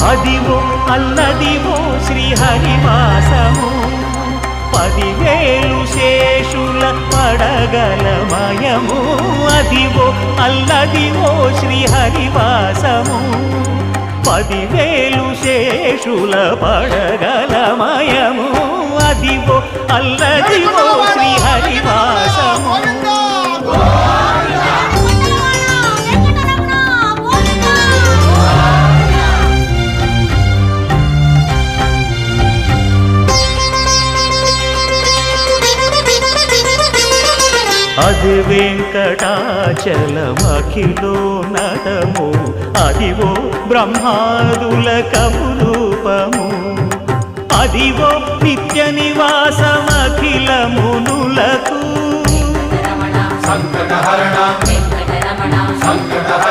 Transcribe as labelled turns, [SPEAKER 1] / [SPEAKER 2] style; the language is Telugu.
[SPEAKER 1] అదివో అల్లదివో శ్రీహరివాసము 10,000 శేషుల పడగలమయము అదివో అల్లదివో శ్రీహరివాసము 10,000 శేషుల పడగలమయము అదివో అల్లదివో శ్రీహరివాసము అది వెంకటాచలమఖిలోన్నతము అదివో బ్రహ్మాదుల కపురూపము అదివో నిత్య నివాసమఖిల మునులకు
[SPEAKER 2] సంకటహరణ సంకటహరణ